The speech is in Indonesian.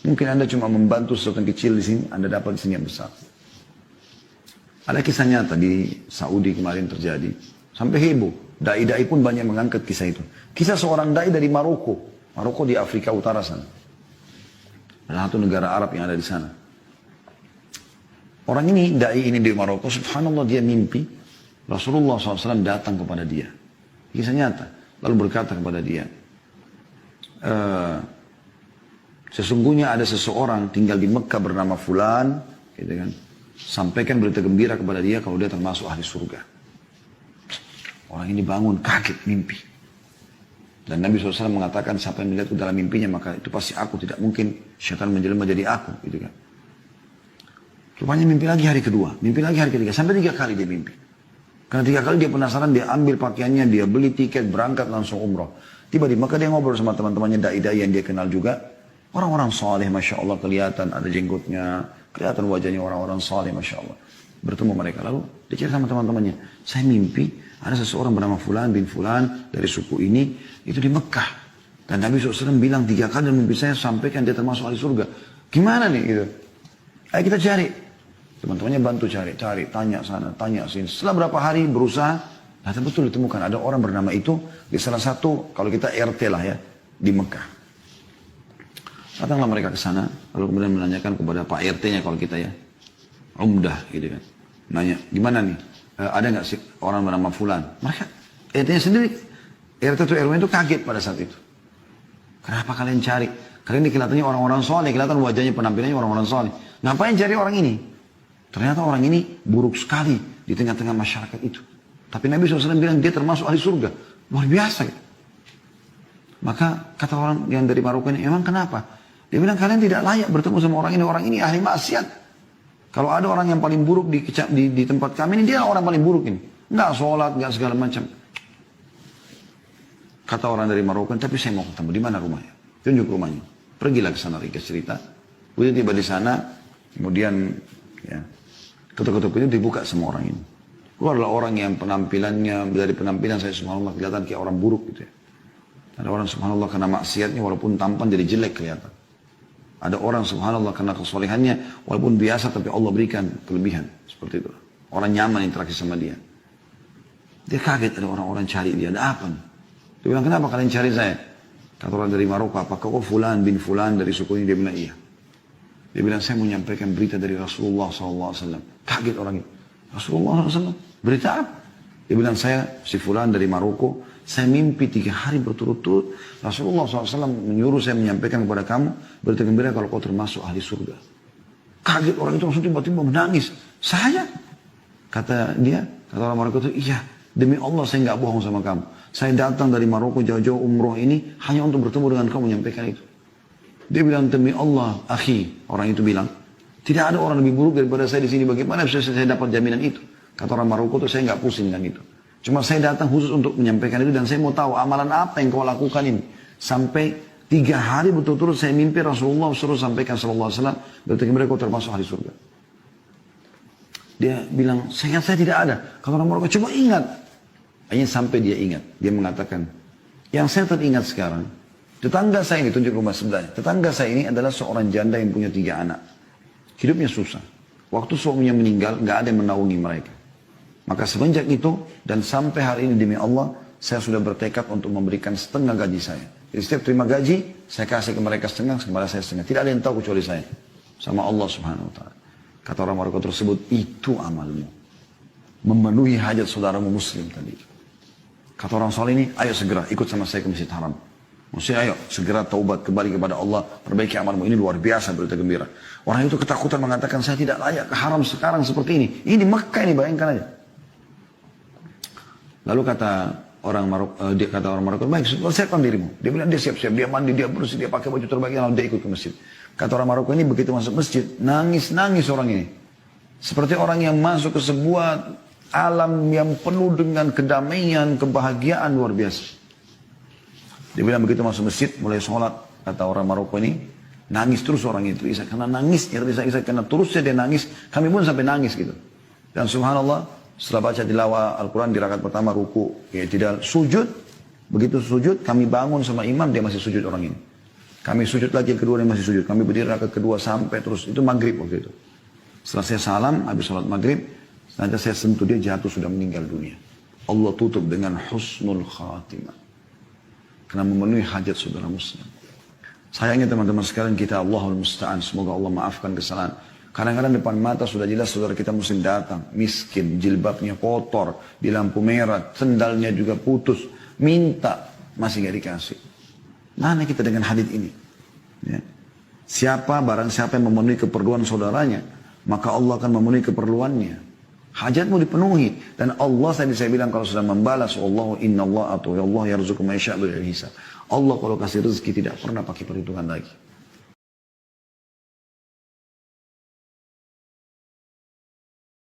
Mungkin Anda cuma membantu sesuatu yang kecil di sini, Anda dapat di sini yang besar. Ada kisah nyata di Saudi kemarin terjadi. Sampai heboh. Dai-dai pun banyak mengangkat kisah itu. Kisah seorang dai dari Maroko. Maroko di Afrika Utara sana. Salah satu negara Arab yang ada di sana. Orang ini, dai ini di Maroko, subhanallah dia mimpi. Rasulullah SAW datang kepada dia. Kisah nyata. Lalu berkata kepada dia, sesungguhnya ada seseorang tinggal di Mekah bernama Fulan, gitu kan. Sampaikan berita gembira kepada dia kalau dia termasuk ahli surga. Orang ini bangun kaget mimpi. Dan Nabi SAW mengatakan siapa yang melihat itu dalam mimpinya maka itu pasti aku, tidak mungkin syaitan menjelma jadi aku, gitu kan. Rupanya mimpi lagi hari kedua, mimpi lagi hari ketiga, sampai 3 kali dia mimpi. Karena 3 kali dia penasaran, dia ambil pakaiannya, dia beli tiket, berangkat langsung umroh. Tiba di Mekah dia ngobrol sama teman-temannya dai-dai yang dia kenal juga. Orang-orang saleh, Masya Allah kelihatan ada jenggotnya, kelihatan wajahnya orang-orang saleh, Masya Allah. Bertemu mereka, lalu dia cerita sama teman-temannya, saya mimpi ada seseorang bernama Fulan bin Fulan dari suku ini, itu di Mekah. Dan Nabi SAW bilang 3 kali dalam mimpi saya sampaikan dia termasuk ahli surga. Gimana nih gitu? Ayo kita cari. Teman-temannya bantu cari, tanya sana, tanya sini. Setelah berapa hari berusaha, ternyata betul ditemukan ada orang bernama itu di salah satu, kalau kita RT lah ya, di Mekah. Datanglah mereka ke sana, lalu kemudian menanyakan kepada Pak RT-nya kalau kita ya, Umdah gitu kan. Nanya, gimana nih? Ada nggak sih orang bernama Fulan? Mereka, RT-nya sendiri, RT itu RW itu kaget pada saat itu. Kenapa kalian cari? Kalian kelihatannya orang-orang soleh, kelihatan wajahnya penampilannya orang-orang soleh. Ngapain cari orang ini? Ternyata orang ini buruk sekali di tengah-tengah masyarakat itu. Tapi Nabi SAW bilang dia termasuk ahli surga. Luar biasa gitu. Maka kata orang yang dari Maroko ini, emang kenapa? Dia bilang kalian tidak layak bertemu sama orang ini ahli maksiat. Kalau ada orang yang paling buruk di tempat kami ini, dia orang paling buruk ini. Nggak sholat, nggak segala macam. Kata orang dari Maroko, tapi saya mau ketemu, di mana rumahnya? Tunjuk rumahnya. Pergilah ke sana, ringkas cerita. Kemudian tiba di sana, kemudian ya, ketuk-ketuk itu dibuka semua orang ini. Keluarlah orang yang penampilannya, dari penampilan saya subhanallah kelihatan kayak orang buruk gitu ya. Ada orang subhanallah karena maksiatnya walaupun tampan jadi jelek kelihatan. Ada orang subhanallah karena kesolehannya walaupun biasa tapi Allah berikan kelebihan. Seperti itu. Orang nyaman interaksi sama dia. Dia kaget ada orang-orang cari dia. Ada apa nih? Dia bilang kenapa kalian cari saya? Kata orang dari Maroko, apakah kau Fulan bin Fulan dari suku ini? Dia bilang iya. Dia bilang saya mau menyampaikan berita dari Rasulullah SAW. Kaget orang itu. Rasulullah SAW? Berita apa? Dia bilang saya si Fulan dari Maroko. Saya mimpi 3 hari berturut-turut. Rasulullah SAW menyuruh saya menyampaikan kepada kamu berita gembira kalau kau termasuk ahli surga. Kaget orang itu langsung tiba-tiba menangis. Saya? Kata dia, kata orang Maroko itu, iya. Demi Allah saya nggak bohong sama kamu. Saya datang dari Maroko jauh-jauh umroh ini hanya untuk bertemu dengan kamu menyampaikan itu. Dia bilang demi Allah, akhi, orang itu bilang, tidak ada orang lebih buruk daripada saya di sini. Bagaimana bisa saya dapat jaminan itu? Kata orang Maroko itu saya nggak pusing dengan itu. Cuma saya datang khusus untuk menyampaikan itu dan saya mau tahu amalan apa yang kau lakukan ini. Sampai 3 hari betul-betul saya mimpi Rasulullah suruh sampaikan sallallahu alaihi wasallam berarti mereka kau termasuk ahli surga. Dia bilang, saya tidak ada. Kata orang Maroko, coba ingat. Hanya sampai dia ingat. Dia mengatakan, yang saya teringat sekarang, tetangga saya ini, tunjuk rumah sebelahnya. Tetangga saya ini adalah seorang janda yang punya 3 anak. Hidupnya susah. Waktu suaminya meninggal, nggak ada yang menaungi mereka. Maka semenjak itu, dan sampai hari ini demi Allah, saya sudah bertekad untuk memberikan setengah gaji saya. Jadi setiap terima gaji, saya kasih ke mereka setengah, kepada saya setengah. Tidak ada yang tahu kecuali saya. Sama Allah subhanahu wa ta'ala. Kata orang Maroko tersebut, itu amalmu. Memenuhi hajat saudaramu muslim tadi. Kata orang soal ini, ayo segera ikut sama saya ke Masjid Haram. Maksudnya ayo segera taubat kembali kepada Allah, perbaiki amalmu. Ini luar biasa berita gembira. Orang itu ketakutan mengatakan saya tidak layak ke haram sekarang seperti ini. Ini Mekah ini, bayangkan aja. Lalu kata orang Maroko, baik, siapkan dirimu. Dia bilang dia siap-siap, dia mandi, dia bersih, dia pakai baju terbaik, lalu dia ikut ke masjid. Kata orang Maroko ini begitu masuk masjid, nangis orang ini. Seperti orang yang masuk ke sebuah alam yang penuh dengan kedamaian, kebahagiaan luar biasa. Dia bilang begitu masuk masjid, mulai sholat, kata orang Maroko ini, nangis terus orang itu. Karena nangisnya, karena terusnya dia nangis, kami pun sampai nangis gitu. Dan subhanallah, setelah baca tilawah Al-Quran di rakaat pertama ruku, ya tidak sujud, begitu sujud, kami bangun sama imam, dia masih sujud orang ini. Kami sujud lagi yang kedua, dia masih sujud. Kami berdiri rakaat kedua sampai terus. Itu maghrib waktu itu. Setelah saya salam, habis sholat maghrib, nanti saya sentuh dia jatuh sudah meninggal dunia. Allah tutup dengan husnul khatimah. Karena memenuhi hajat saudara muslim. Sayangnya teman-teman sekalian kita Allahul Musta'an. Semoga Allah maafkan kesalahan. Kadang-kadang depan mata sudah jelas saudara kita muslim datang. Miskin, jilbabnya kotor, di lampu merah, sendalnya juga putus. Minta, masih gak dikasih. Mana kita dengan hadits ini? Ya. Barang siapa yang memenuhi keperluan saudaranya, maka Allah akan memenuhi keperluannya. Hajatmu dipenuhi. Dan Allah tadi saya bilang kalau sudah membalas, Allahu inna Allah atau Allah yarzuqu ma yasha'u bighairi hisab. Allah kalau kasih rezeki tidak pernah pakai perhitungan lagi.